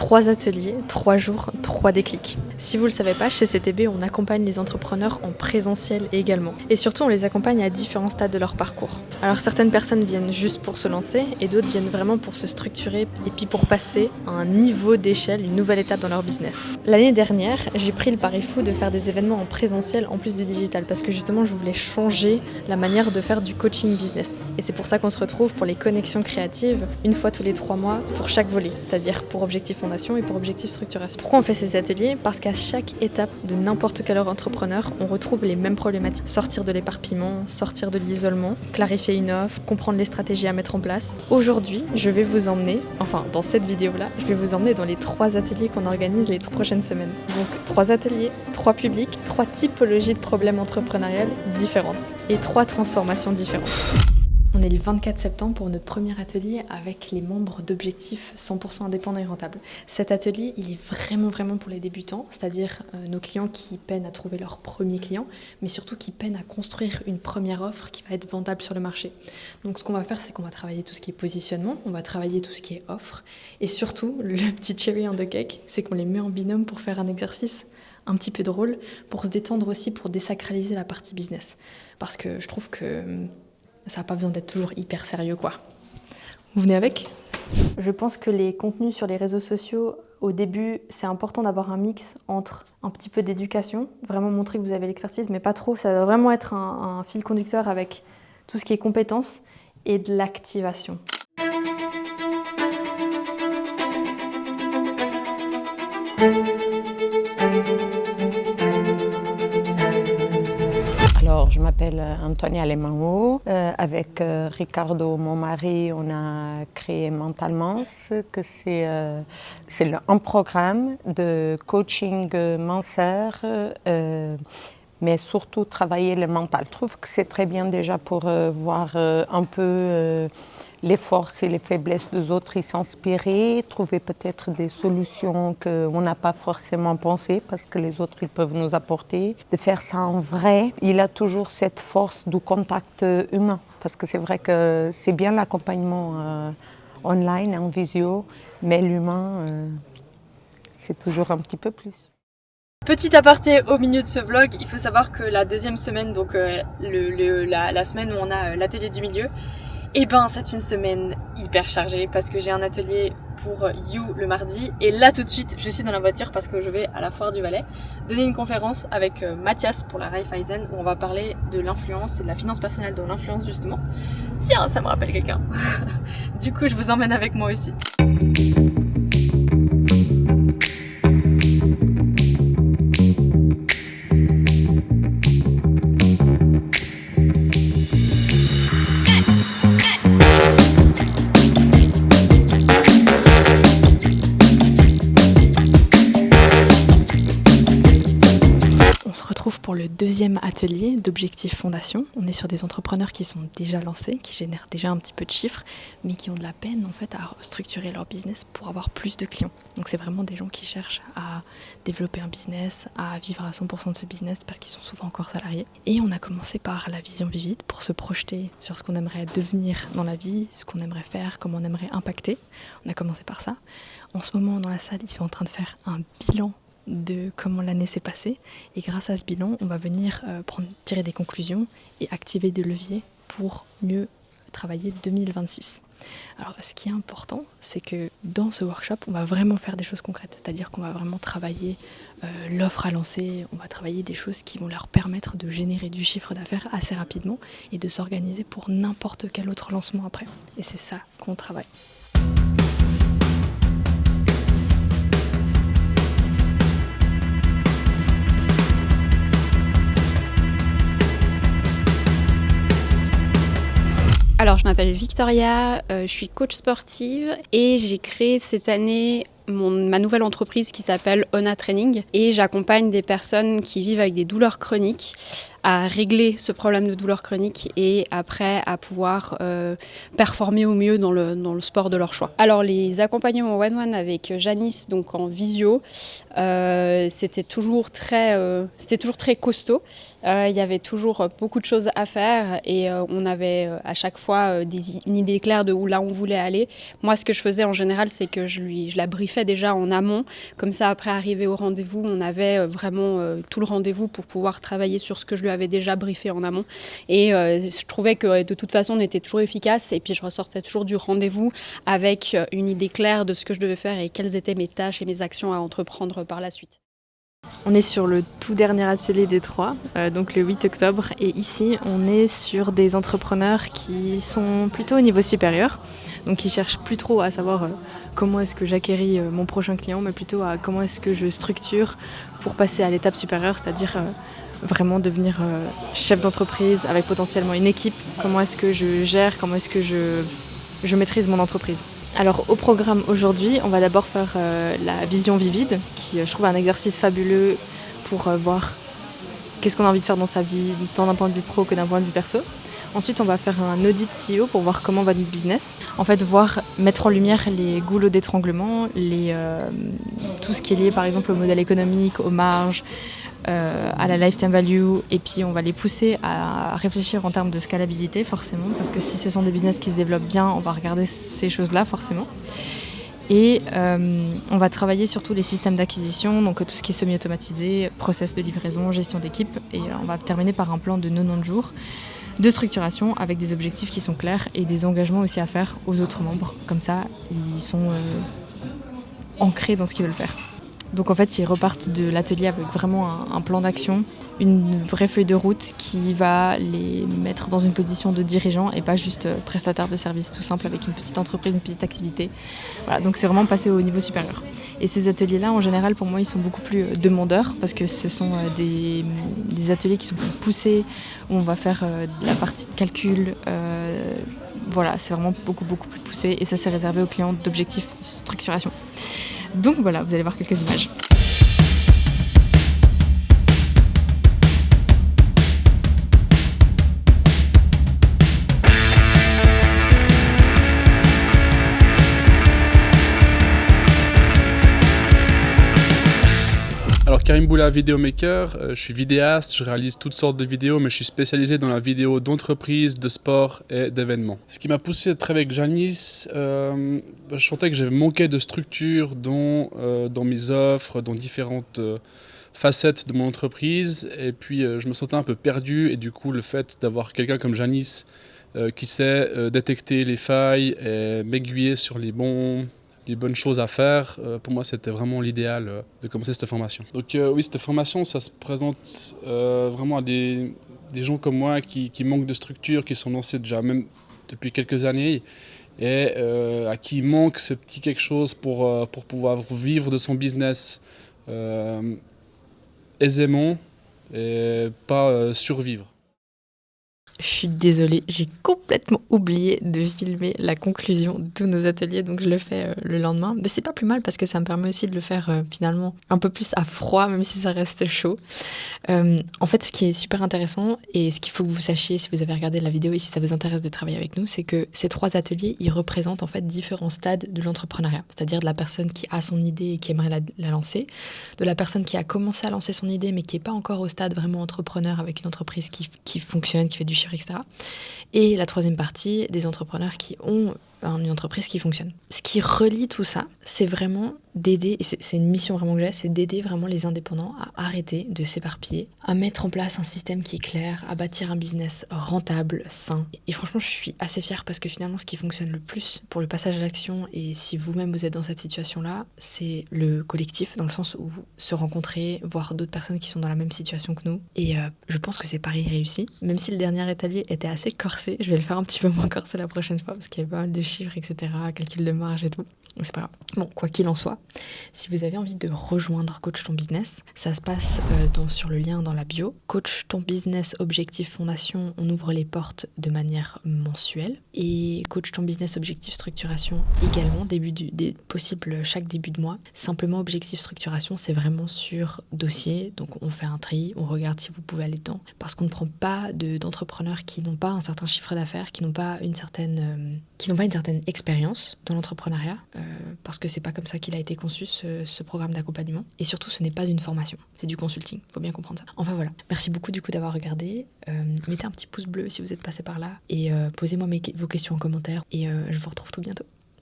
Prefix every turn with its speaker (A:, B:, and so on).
A: 3 ateliers, 3 jours, 3 déclics. Si vous ne le savez pas, chez CTB, on accompagne les entrepreneurs en présentiel également. Et surtout, on les accompagne à différents stades de leur parcours. Alors certaines personnes viennent juste pour se lancer et d'autres viennent vraiment pour se structurer et puis pour passer à un niveau d'échelle, une nouvelle étape dans leur business. L'année dernière, j'ai pris le pari fou de faire des événements en présentiel en plus du digital parce que justement, je voulais changer la manière de faire du coaching business. Et c'est pour ça qu'on se retrouve pour les connexions créatives une fois tous les 3 mois pour chaque volet, c'est-à-dire pour objectif fondation et pour objectif structuration. Pourquoi on fait ces ateliers ? Parce qu'à chaque étape de n'importe quel entrepreneur, on retrouve les mêmes problématiques. Sortir de l'éparpillement, sortir de l'isolement, clarifier une offre, comprendre les stratégies à mettre en place. Aujourd'hui, je vais vous emmener, dans cette vidéo-là, je vais vous emmener dans les 3 ateliers qu'on organise les prochaines semaines. Donc 3 ateliers, 3 publics, 3 typologies de problèmes entrepreneuriales différentes et 3 transformations différentes. On est le 24 septembre pour notre premier atelier avec les membres d'Objectif 100% indépendants et rentables. Cet atelier, il est vraiment pour les débutants, c'est-à-dire nos clients qui peinent à trouver leur premier client, mais surtout qui peinent à construire une première offre qui va être vendable sur le marché. Donc ce qu'on va faire, c'est qu'on va travailler tout ce qui est positionnement, on va travailler tout ce qui est offre, et surtout, le petit cherry on the cake, c'est qu'on les met en binôme pour faire un exercice un petit peu drôle, pour se détendre aussi, pour désacraliser la partie business. Parce que je trouve que ça n'a pas besoin d'être toujours hyper sérieux, quoi. Vous venez avec ? Je pense que les contenus sur les réseaux sociaux, au début, c'est important d'avoir un mix entre un petit peu d'éducation, vraiment montrer que vous avez l'expertise, mais pas trop. Ça doit vraiment être un fil conducteur avec tout ce qui est compétences et de l'activation.
B: Alors, je m'appelle Antonia Lemao. Avec Ricardo, mon mari, on a créé Mentalement, que c'est un programme de coaching mensaire, mais surtout travailler le mental. Je trouve que c'est très bien déjà pour voir un peu les forces et les faiblesses des autres, et s'inspirer, trouver peut-être des solutions qu'on n'a pas forcément pensées parce que les autres ils peuvent nous apporter. De faire ça en vrai, il a toujours cette force du contact humain parce que c'est vrai que c'est bien l'accompagnement online, en visio, mais l'humain, c'est toujours un petit peu plus.
A: Petit aparté au milieu de ce vlog, il faut savoir que la deuxième semaine, donc la semaine où on a l'atelier du milieu, c'est une semaine hyper chargée parce que j'ai un atelier pour You le mardi et là tout de suite je suis dans la voiture parce que je vais à la Foire du Valais donner une conférence avec Mathias pour la Raiffeisen où on va parler de l'influence et de la finance personnelle dans l'influence justement. Tiens, ça me rappelle quelqu'un. Du coup je vous emmène avec moi aussi. Pour le deuxième atelier d'Objectif Fondation. On est sur des entrepreneurs qui sont déjà lancés, qui génèrent déjà un petit peu de chiffres, mais qui ont de la peine en fait à structurer leur business pour avoir plus de clients. Donc c'est vraiment des gens qui cherchent à développer un business, à vivre à 100% de ce business parce qu'ils sont souvent encore salariés. Et on a commencé par la vision vivide pour se projeter sur ce qu'on aimerait devenir dans la vie, ce qu'on aimerait faire, comment on aimerait impacter. On a commencé par ça. En ce moment dans la salle, ils sont en train de faire un bilan de comment l'année s'est passée et grâce à ce bilan on va venir tirer des conclusions et activer des leviers pour mieux travailler 2026. Alors ce qui est important c'est que dans ce workshop on va vraiment faire des choses concrètes, c'est-à-dire qu'on va vraiment travailler l'offre à lancer, on va travailler des choses qui vont leur permettre de générer du chiffre d'affaires assez rapidement et de s'organiser pour n'importe quel autre lancement après et c'est ça qu'on travaille.
C: Alors, je m'appelle Victoria, je suis coach sportive et j'ai créé cette année ma nouvelle entreprise qui s'appelle Ona Training et j'accompagne des personnes qui vivent avec des douleurs chroniques à régler ce problème de douleur chronique et après à pouvoir performer au mieux dans le sport de leur choix. Alors les accompagnements one-one avec Janice, donc en visio, c'était toujours très costaud. Il y avait toujours beaucoup de choses à faire et on avait à chaque fois une idée claire de là où on voulait aller. Moi, ce que je faisais en général, c'est que je la briefais déjà en amont. Comme ça, après arriver au rendez-vous, on avait vraiment tout le rendez-vous pour pouvoir travailler sur ce que je lui avais déjà briefé en amont. Et je trouvais que de toute façon, on était toujours efficace. Et puis, je ressortais toujours du rendez-vous avec une idée claire de ce que je devais faire et quelles étaient mes tâches et mes actions à entreprendre par la suite.
A: On est sur le tout dernier atelier des 3, donc le 8 octobre. Et ici, on est sur des entrepreneurs qui sont plutôt au niveau supérieur. Donc qui cherchent plus trop à savoir comment est-ce que j'acquéris mon prochain client, mais plutôt à comment est-ce que je structure pour passer à l'étape supérieure, c'est-à-dire vraiment devenir chef d'entreprise avec potentiellement une équipe. Comment est-ce que je gère, comment est-ce que je maîtrise mon entreprise. Alors au programme aujourd'hui, on va d'abord faire la vision vivide, qui je trouve un exercice fabuleux pour voir qu'est-ce qu'on a envie de faire dans sa vie, tant d'un point de vue pro que d'un point de vue perso. Ensuite, on va faire un audit CEO pour voir comment va notre business. En fait, mettre en lumière les goulots d'étranglement, tout ce qui est lié par exemple au modèle économique, aux marges, à la lifetime value, et puis on va les pousser à réfléchir en termes de scalabilité forcément, parce que si ce sont des business qui se développent bien, on va regarder ces choses-là forcément. Et on va travailler sur tous les systèmes d'acquisition, donc tout ce qui est semi-automatisé, process de livraison, gestion d'équipe, et on va terminer par un plan de 90 jours de structuration avec des objectifs qui sont clairs et des engagements aussi à faire aux autres membres. Comme ça, ils sont ancrés dans ce qu'ils veulent faire. Donc en fait, ils repartent de l'atelier avec vraiment un plan d'action, une vraie feuille de route qui va les mettre dans une position de dirigeant et pas juste prestataire de services tout simple avec une petite entreprise, une petite activité. Voilà, donc c'est vraiment passer au niveau supérieur. Et ces ateliers-là, en général, pour moi, ils sont beaucoup plus demandeurs parce que ce sont des ateliers qui sont plus poussés, où on va faire la partie de calcul. Voilà, c'est vraiment beaucoup plus poussé et ça, c'est réservé aux clients d'objectifs structuration. Donc voilà, vous allez voir quelques images.
D: Alors Karim Boula, vidéomaker, je suis vidéaste, je réalise toutes sortes de vidéos, mais je suis spécialisé dans la vidéo d'entreprise, de sport et d'événements. Ce qui m'a poussé à travailler avec Janice, je sentais que j'avais manqué de structure dans mes offres, dans différentes facettes de mon entreprise, et puis je me sentais un peu perdu, et du coup le fait d'avoir quelqu'un comme Janice qui sait détecter les failles et m'aiguiller sur les bonnes choses à faire, pour moi c'était vraiment l'idéal de commencer cette formation. Donc oui, cette formation, ça se présente vraiment à des gens comme moi qui manquent de structure, qui sont lancés déjà même depuis quelques années et à qui manque ce petit quelque chose pour pouvoir vivre de son business aisément et pas survivre.
A: Je suis désolée, j'ai complètement oublié de filmer la conclusion de tous nos ateliers, donc je le fais le lendemain. Mais c'est pas plus mal parce que ça me permet aussi de le faire finalement un peu plus à froid, même si ça reste chaud. En fait, ce qui est super intéressant et ce qu'il faut que vous sachiez si vous avez regardé la vidéo et si ça vous intéresse de travailler avec nous, c'est que ces 3 ateliers, ils représentent en fait différents stades de l'entrepreneuriat. C'est-à-dire de la personne qui a son idée et qui aimerait la lancer, de la personne qui a commencé à lancer son idée mais qui n'est pas encore au stade vraiment entrepreneur avec une entreprise qui fonctionne, qui fait du chiffre, etc. Et la 3e partie, des entrepreneurs qui ont une entreprise qui fonctionne. Ce qui relie tout ça, c'est vraiment d'aider, et c'est une mission vraiment que j'ai, c'est d'aider vraiment les indépendants à arrêter de s'éparpiller, à mettre en place un système qui est clair, à bâtir un business rentable, sain. Et franchement, je suis assez fière parce que finalement, ce qui fonctionne le plus pour le passage à l'action, et si vous-même vous êtes dans cette situation-là, c'est le collectif, dans le sens où se rencontrer, voir d'autres personnes qui sont dans la même situation que nous. Et je pense que c'est pari réussi. Même si le dernier atelier était assez corsé, je vais le faire un petit peu moins corsé la prochaine fois parce qu'il y avait pas mal de chiffres, etc., calcul de marge et tout. Donc c'est pas grave. Bon, quoi qu'il en soit, si vous avez envie de rejoindre Coach Ton Business, ça se passe sur le lien dans la bio. Coach Ton Business Objectif Fondation, on ouvre les portes de manière mensuelle. Et Coach Ton Business Objectif Structuration également, possible chaque début de mois. Simplement, Objectif Structuration, c'est vraiment sur dossier. Donc on fait un tri, on regarde si vous pouvez aller dedans. Parce qu'on ne prend pas d'entrepreneurs qui n'ont pas un certain chiffre d'affaires, qui n'ont pas une certaine expérience dans l'entrepreneuriat, parce que c'est pas comme ça qu'il a été conçu ce programme d'accompagnement. Et surtout, ce n'est pas une formation, c'est du consulting, faut bien comprendre ça. Enfin voilà, merci beaucoup du coup d'avoir regardé. Mettez un petit pouce bleu si vous êtes passé par là, et posez-moi vos questions en commentaire, et je vous retrouve tout bientôt.